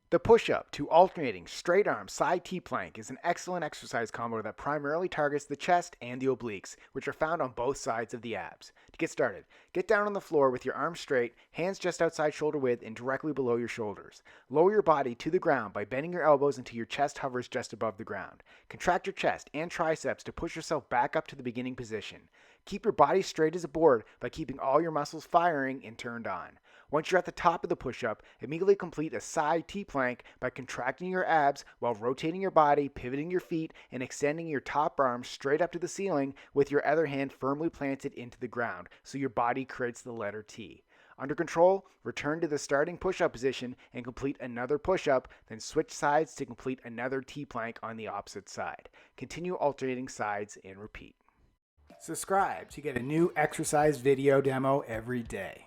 The push-up to alternating straight arm side T-plank is an excellent exercise combo that primarily targets the chest and the obliques, which are found on both sides of the abs. To get started, get down on the floor with your arms straight, hands just outside shoulder width and directly below your shoulders. Lower your body to the ground by bending your elbows until your chest hovers just above the ground. Contract your chest and triceps to push yourself back up to the beginning position. Keep your body straight as a board by keeping all your muscles firing and turned on. Once you're at the top of the push-up, immediately complete a side T-plank by contracting your abs while rotating your body, pivoting your feet, and extending your top arm straight up to the ceiling with your other hand firmly planted into the ground so your body creates the letter T. Under control, return to the starting push-up position and complete another push-up, then switch sides to complete another T-plank on the opposite side. Continue alternating sides and repeat. Subscribe to get a new exercise video demo every day.